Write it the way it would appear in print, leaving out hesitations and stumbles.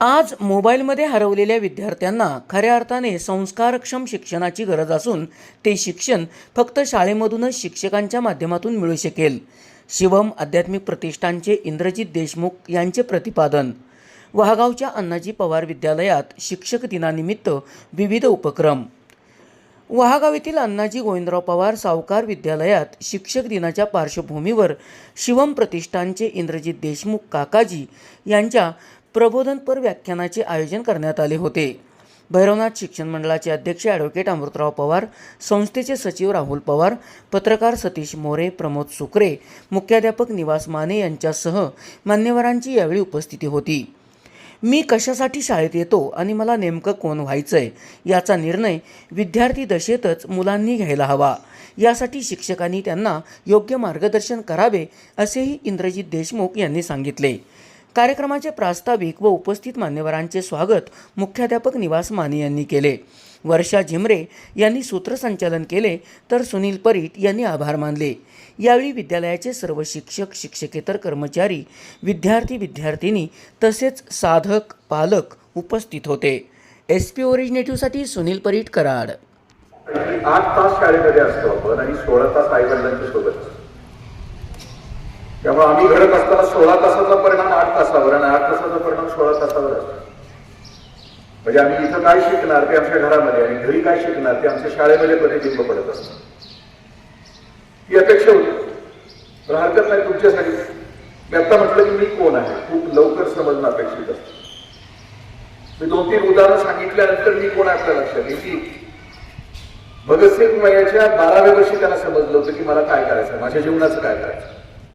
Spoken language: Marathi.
आज मोबाईलमध्ये हरवलेल्या विद्यार्थ्यांना खऱ्या अर्थाने संस्कारक्षम शिक्षणाची गरज असून ते शिक्षण फक्त शाळेमधूनच शिक्षकांच्या माध्यमातून मिळू शकेल. शिवम आध्यात्मिक प्रतिष्ठानचे इंद्रजित देशमुख यांचे प्रतिपादन. वहागावच्या अण्णाजी पवार विद्यालयात शिक्षक दिनानिमित्त विविध उपक्रम. वहागाव येथील अण्णाजी गोविंदराव पवार सावकार विद्यालयात शिक्षक दिनाच्या पार्श्वभूमीवर शिवम प्रतिष्ठानचे इंद्रजित देशमुख काकाजी यांच्या प्रबोधनपर व्याख्यानाचे आयोजन करण्यात आले होते. भैरवनाथ शिक्षण मंडळाचे अध्यक्ष ॲडव्होकेट अमृतराव पवार, संस्थेचे सचिव राहुल पवार, पत्रकार सतीश मोरे, प्रमोद सुकरे, मुख्याध्यापक निवास माने यांच्यासह मान्यवरांची यावेळी उपस्थिती होती. मी कशासाठी शाळेत येतो आणि मला नेमकं कोण व्हायचंय याचा निर्णय विद्यार्थी दशेतच मुलांनी घ्यायला हवा. यासाठी शिक्षकांनी त्यांना योग्य मार्गदर्शन करावे असेही इंद्रजित देशमुख यांनी सांगितले. कार्यक्रमाचे प्रास्ताविक व उपस्थित मान्यवरांचे स्वागत मुख्याध्यापक निवास माने यांनी केले. वर्षा झिमरे यांनी सूत्रसंचालन केले तर सुनील परीट यांनी आभार मानले. यावेळी विद्यालयाचे सर्व शिक्षक, शिक्षकेतर कर्मचारी, विद्यार्थी, विद्यार्थिनी तसेच साधक, पालक उपस्थित होते. SP ओरिजिनेटिव्हसाठी सुनील परीट, कराड. 8 तास शाळेमध्ये असतो आपण आणि 16 तास आईवडिलांच्या सोबत असतो. त्यामुळे आम्ही घडत असताना 16 तासाचा परिणाम 8 तासावर आणि 8 तासाचा परिणाम 16 तासावर असतो. म्हणजे आम्ही इथं काय शिकणार ते आमच्या घरामध्ये आणि घरी काय शिकणार ते आमच्या शाळेमध्ये प्रतिबिंब पडत असतं. ही अपेक्षा होती. पण हरकत नाही तुमच्यासाठी. मी आता म्हटलं की मी कोण आहे खूप लवकर समजणं अपेक्षित असतं. मी 2-3 उदाहरणं सांगितल्यानंतर मी कोण आपल्या लक्षात येईल की भगतसिंग वयाच्या 12व्या वर्षी त्यांना समजलं होतं की मला काय करायचं, माझ्या जीवनाचं काय करायचं.